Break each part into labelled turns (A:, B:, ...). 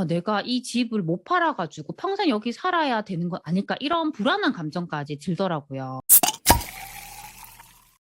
A: 내가 이 집을 못 팔아가지고 평생 여기 살아야 되는 건 아닐까 이런 불안한 감정까지 들더라고요.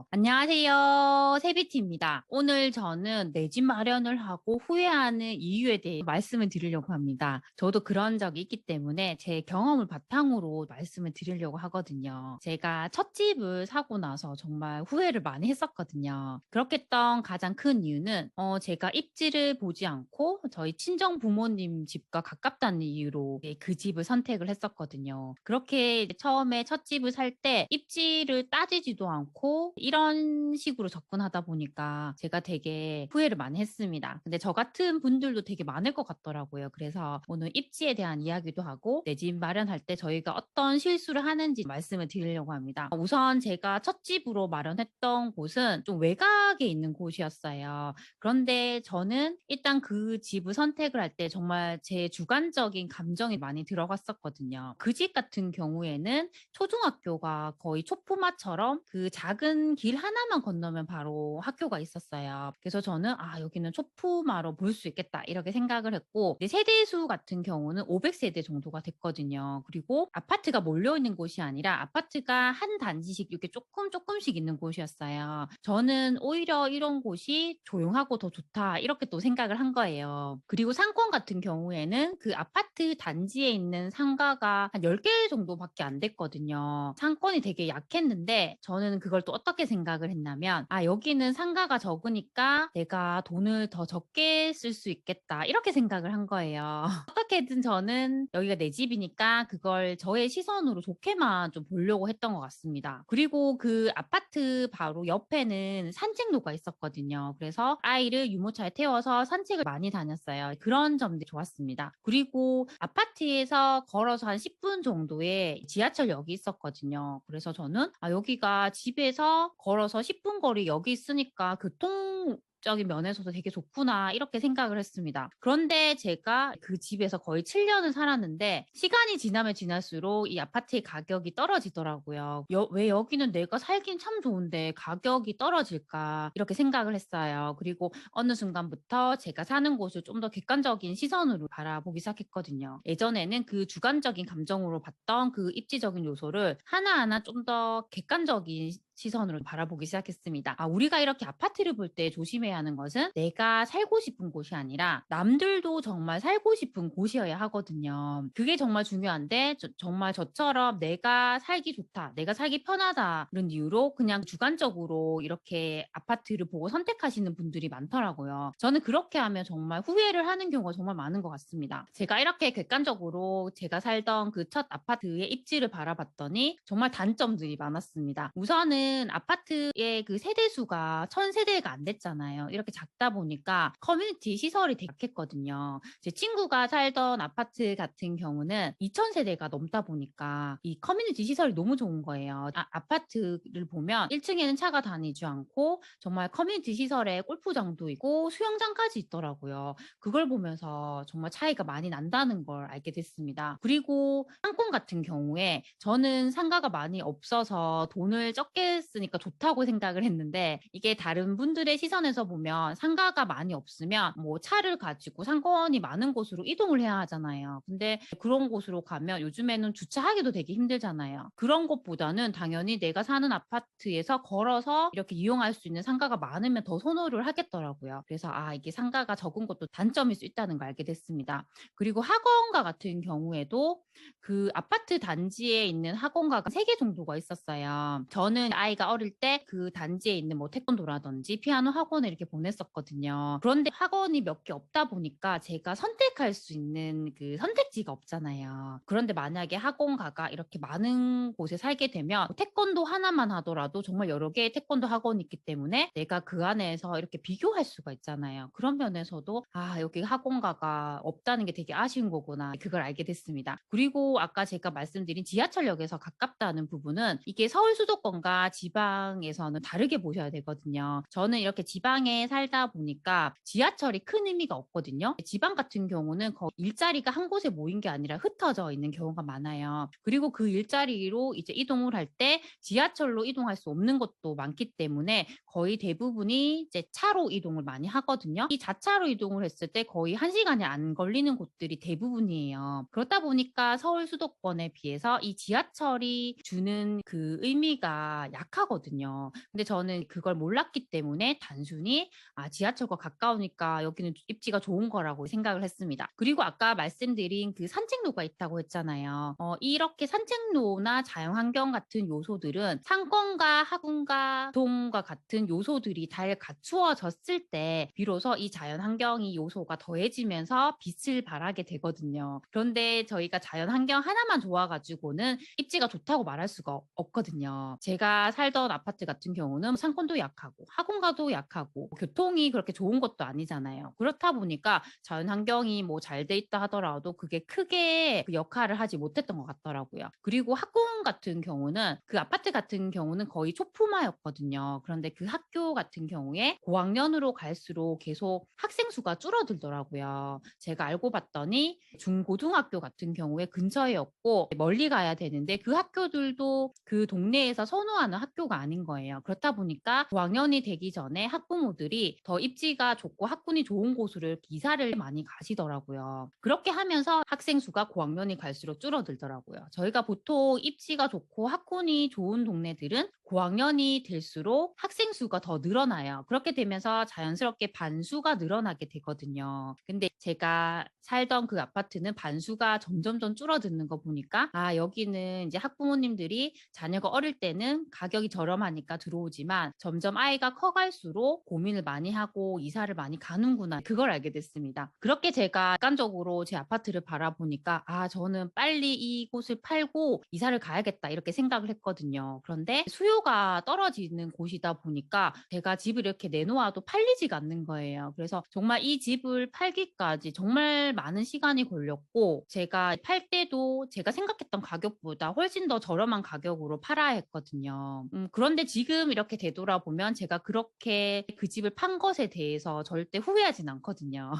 A: 안녕하세요. 세비티입니다. 오늘 저는 내 집 마련을 하고 후회하는 이유에 대해 말씀을 드리려고 합니다. 저도 그런 적이 있기 때문에 제 경험을 바탕으로 말씀을 드리려고 하거든요. 제가 첫 집을 사고 나서 정말 후회를 많이 했었거든요. 그렇게 했던 가장 큰 이유는 제가 입지를 보지 않고 저희 친정 부모님 집과 가깝다는 이유로 그 집을 선택을 했었거든요. 그렇게 처음에 첫 집을 살 때 입지를 따지지도 않고 이런 식으로 접근하다 보니까 제가 되게 후회를 많이 했습니다. 근데 저 같은 분들도 되게 많을 것 같더라고요. 그래서 오늘 입지에 대한 이야기도 하고 내 집 마련할 때 저희가 어떤 실수를 하는지 말씀을 드리려고 합니다. 우선 제가 첫 집으로 마련했던 곳은 좀 외곽에 있는 곳이었어요. 그런데 저는 일단 그 집을 선택을 할 때 정말 제 주관적인 감정이 많이 들어갔었거든요. 그 집 같은 경우에는 초중학교가 거의 촌푸마처럼 그 작은 길 하나만 건너면 바로 학교가 있었어요. 그래서 저는 '아 여기는 촌푸마로 볼 수 있겠다.' 이렇게 생각을 했고, 이제 세대수 같은 경우는 500세대 정도가 됐거든요. 그리고 아파트가 몰려 있는 곳이 아니라 아파트가 한 단지씩 이렇게 쪼끔씩 있는 곳이었어요. 저는 오히려 '이런 곳이 조용하고 더 좋다.' 이렇게 또 생각을 한 거예요. 그리고 상권 같은 경우에는 그 아파트 단지에 있는 상가가 한 10개 정도밖에 안 됐거든요. 상권이 되게 약했는데 저는 그걸 또 어떻게 생각을 했냐면 '아 여기는 상가가 적으니까 내가 돈을 더 적게 쓸 수 있겠다.' 이렇게 생각을 한 거예요. 어떻게든 저는 여기가 내 집이니까 그걸 저의 시선으로 좋게만 좀 보려고 했던 것 같습니다. 그리고 그 아파트 바로 옆에는 산책로가 있었거든요. 그래서 아이를 유모차에 태워서 산책을 많이 다녔어요. 그런 점들이 좋았습니다. 그리고 아파트에서 걸어서 한 10분 정도의 지하철역이 있었거든요. 그래서 저는 '아 여기가 집에서 걸어서 10분 거리 여기 있으니까 교통적인 면에서도 되게 좋구나.' 이렇게 생각을 했습니다. 그런데 제가 그 집에서 거의 7 년을 살았는데 시간이 지나면 지날수록 이 아파트의 가격이 떨어지더라고요. '왜 여기는 내가 살긴 참 좋은데 가격이 떨어질까?' 이렇게 생각을 했어요. 그리고 어느 순간부터 제가 사는 곳을 좀 더 객관적인 시선으로 바라보기 시작했거든요. 예전에는 그 주관적인 감정으로 봤던 그 입지적인 요소를 하나하나 좀 더 객관적인 시선으로 바라보기 시작했습니다. 우리가 이렇게 아파트를 볼 때 조심해야 하는 것은 내가 살고 싶은 곳이 아니라 남들도 정말 살고 싶은 곳이어야 하거든요. 그게 정말 중요한데 정말 저처럼 '내가 살기 좋다. 내가 살기 편하다.' 이런 이유로 그냥 주관적으로 이렇게 아파트를 보고 선택하시는 분들이 많더라고요. 저는 그렇게 하면 정말 후회를 하는 경우가 정말 많은 것 같습니다. 제가 이렇게 객관적으로 제가 살던 그 첫 아파트의 입지를 바라봤더니 정말 단점들이 많았습니다. 우선은 아파트의 그 세대 수가 1,000세대가 안 됐잖아요. 이렇게 작다 보니까 커뮤니티 시설이 되게 약했거든요. 제 친구가 살던 아파트 같은 경우는 2,000세대가 넘다 보니까 이 커뮤니티 시설이 너무 좋은 거예요. 아파트를 보면 1 층에는 차가 다니지 않고 정말 커뮤니티 시설에 골프장도 있고 수영장까지 있더라고요. 그걸 보면서 정말 차이가 많이 난다는 걸 알게 됐습니다. 그리고 상권 같은 경우에 저는 상가가 많이 없어서 돈을 적게 쓰니까 좋다고 생각을 했는데, 이게 다른 분들의 시선에서 보면 상가가 많이 없으면 뭐 차를 가지고 상권이 많은 곳으로 이동을 해야 하잖아요. 근데 그런 곳으로 가면 요즘에는 주차하기도 되게 힘들잖아요. 그런 것보다는 당연히 내가 사는 아파트에서 걸어서 이렇게 이용할 수 있는 상가가 많으면 더 선호를 하겠더라고요. 그래서 이게 상가가 적은 것도 단점일 수 있다는 걸 알게 됐습니다. 그리고 학원가 같은 경우에도 그 아파트 단지에 있는 학원가가 3개 정도가 있었어요. 저는 아이가 어릴 때 그 단지에 있는 뭐 태권도라든지 피아노 학원을 이렇게 보냈었거든요. 그런데 학원이 몇 개 없다 보니까 제가 선택할 수 있는 그 선택지가 없잖아요. 그런데 만약에 학원가가 이렇게 많은 곳에 살게 되면 태권도 하나만 하더라도 정말 여러 개의 태권도 학원이 있기 때문에 내가 그 안에서 이렇게 비교할 수가 있잖아요. 그런 면에서도 '아 여기 학원가가 없다는 게 되게 아쉬운 거구나.' 그걸 알게 됐습니다. 그리고 아까 제가 말씀드린 지하철역에서 가깝다는 부분은 이게 서울 수도권과 지방에서는 다르게 보셔야 되거든요. 저는 이렇게 지방에 지방에 살다 보니까 지하철이 큰 의미가 없거든요. 지방 같은 경우는 거의 일자리가 한 곳에 모인 게 아니라 흩어져 있는 경우가 많아요. 그리고 그 일자리로 이제 이동을 할 때 지하철로 이동할 수 없는 것도 많기 때문에 거의 대부분이 이제 차로 이동을 많이 하거든요. 이 자차로 이동을 했을 때 거의 1시간이 안 걸리는 곳들이 대부분이에요. 그렇다 보니까 서울 수도권에 비해서 이 지하철이 주는 그 의미가 약하거든요. 근데 저는 그걸 몰랐기 때문에 단순히 지하철과 가까우니까 여기는 입지가 좋은 거라고 생각을 했습니다. 그리고 아까 말씀드린 그 산책로가 있다고 했잖아요. 이렇게 산책로나 자연환경 같은 요소들은 상권과 학군과 교통과 같은 요소들이 잘 갖추어졌을 때 비로소 이 자연환경이 요소가 더해지면서 빛을 발하게 되거든요. 그런데 저희가 자연환경 하나만 좋아가지고는 입지가 좋다고 말할 수가 없거든요. 제가 살던 아파트 같은 경우는 상권도 약하고 학군과도 약하고 교통이 그렇게 좋은 것도 아니잖아요. 그렇다 보니까 자연환경이 뭐 잘 돼 있다 하더라도 그게 크게 그 역할을 하지 못했던 것 같더라고요. 그리고 학군 같은 경우는 그 아파트 같은 경우는 거의 초품화였거든요. 그런데 그 학교 같은 경우에 고학년으로 갈수록 계속 학생 수가 줄어들더라고요. 제가 알고 봤더니 중고등학교 같은 경우에 근처에였고 멀리 가야 되는데 그 학교들도 그 동네에서 선호하는 학교가 아닌 거예요. 그렇다 보니까 고학년이 되기 전에 학부모들이 더 입지가 좋고 학군이 좋은 곳으로 이사를 많이 가시더라고요. 그렇게 하면서 학생 수가 고학년이 갈수록 줄어들더라고요. 저희가 보통 입지가 좋고 학군이 좋은 동네들은 고학년이 될수록 학생 수가 더 늘어나요. 그렇게 되면서 자연스럽게 반수가 늘어나게 되거든요. 근데 제가 살던 그 아파트는 반수가 점점점 줄어드는 거 보니까 여기는 이제 학부모님들이 자녀가 어릴 때는 가격이 저렴하니까 들어오지만 점점 아이가 커갈수록 고민을 많이 하고 이사를 많이 가는구나. 그걸 알게 됐습니다. 그렇게 제가 객관적으로 제 아파트를 바라보니까 저는 빨리 이곳을 팔고 이사를 가야겠다 이렇게 생각을 했거든요. 그런데 수요가 떨어지는 곳이다 보니까 제가 집을 이렇게 내놓아도 팔리지가 않는 거예요. 그래서 정말 이 집을 팔기까지 정말 많은 시간이 걸렸고 제가 팔 때도 제가 생각했던 가격보다 훨씬 더 저렴한 가격으로 팔아야 했거든요. 그런데 지금 이렇게 되돌아보면 제가 그렇게 그 집을 판 것에 대해서 절대 후회하진 않거든요.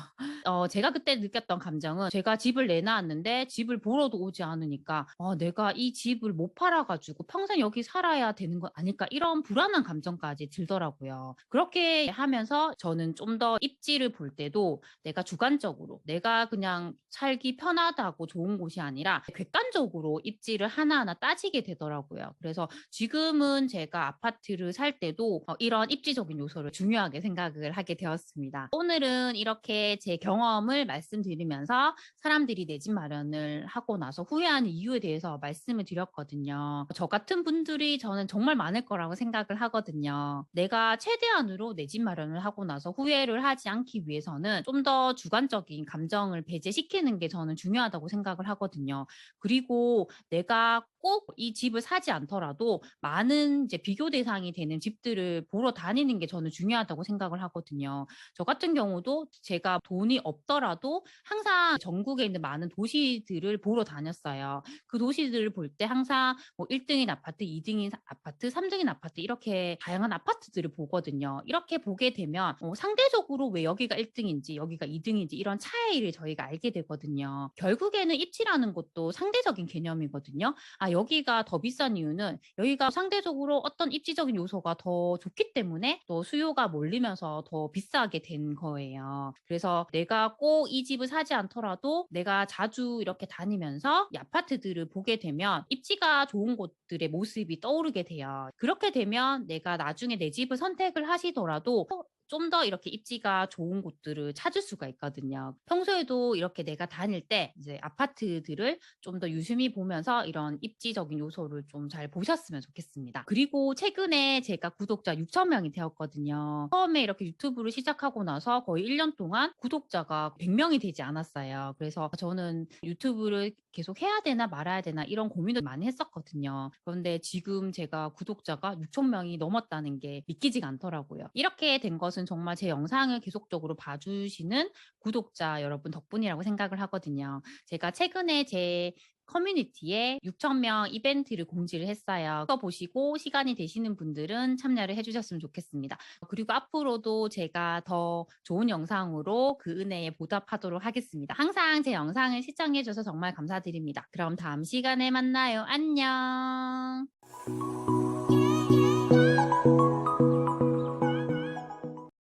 A: 제가 그때 느꼈던 감정은 제가 집을 내놨는데 집을 보러도 오지 않으니까 내가 이 집을 못 팔아가지고 평생 여기 살아야 되는 건 아닐까 이런 불안한 감정까지 들더라고요. 그렇게 하면서 저는 좀 더 입지를 볼 때도 내가 주관적으로 내가 그냥 살기 편하다고 좋은 곳이 아니라 객관적으로 입지를 하나하나 따지게 되더라고요. 그래서 지금은 제가 아파트를 살 때도 이런 입지적인 요소를 중요하게 생각을 하게 되었습니다. 오늘은 이렇게 제 경험을 말씀드리면서 사람들이 내 집 마련을 하고 나서 후회하는 이유에 대해서 말씀을 드렸거든요. 저 같은 분들이 저는 정말 많을 거라고 생각을 하거든요. 내가 최대한으로 내 집 마련을 하고 나서 후회를 하지 않기 위해서는 좀 더 주관적인 감정을 배제시키는 게 저는 중요하다고 생각을 하거든요. 그리고 내가 꼭 이 집을 사지 않더라도 많은 이제 비교 대상이 되는 집들을 보러 다니는 게 저는 중요하다고 생각을 하거든요. 저 같은 경우도 제가 돈이 없더라도 항상 전국에 있는 많은 도시들을 보러 다녔어요. 그 도시들을 볼 때 항상 뭐 1등인 아파트, 2등인 아파트, 3등인 아파트 이렇게 다양한 아파트들을 보거든요. 이렇게 보게 되면 상대적으로 왜 여기가 1등인지 여기가 2등인지 이런 차이를 저희가 알게 되거든요. 결국에는 입지라는 것도 상대적인 개념이거든요. 여기가 더 비싼 이유는 여기가 상대적으로 어떤 입지적인 요소가 더 좋기 때문에 또 수요가 몰리면서 더 비싸게 된 거예요. 그래서 내가 꼭 이 집을 사지 않더라도 내가 자주 이렇게 다니면서 이 아파트들을 보게 되면 입지가 좋은 곳들의 모습이 떠오르게 돼요. 그렇게 되면 내가 나중에 내 집을 선택을 하시더라도 좀 더 이렇게 입지가 좋은 곳들을 찾을 수가 있거든요. 평소에도 이렇게 내가 다닐 때 이제 아파트들을 좀 더 유심히 보면서 이런 입지적인 요소를 좀 잘 보셨으면 좋겠습니다. 그리고 최근에 제가 구독자 6천 명이 되었거든요. 처음에 이렇게 유튜브를 시작하고 나서 거의 1년 동안 구독자가 100명이 되지 않았어요. 그래서 저는 유튜브를 계속 해야 되나 말아야 되나 이런 고민을 많이 했었거든요. 그런데 지금 제가 구독자가 6천 명이 넘었다는 게 믿기지가 않더라고요. 이렇게 된 것은 정말 제 영상을 계속적으로 봐주시는 구독자 여러분 덕분이라고 생각을 하거든요. 제가 최근에 제 커뮤니티에 6,000명 이벤트를 공지를 했어요. 그거 보시고 시간이 되시는 분들은 참여를 해주셨으면 좋겠습니다. 그리고 앞으로도 제가 더 좋은 영상으로 그 은혜에 보답하도록 하겠습니다. 항상 제 영상을 시청해줘서 정말 감사드립니다. 그럼 다음 시간에 만나요. 안녕.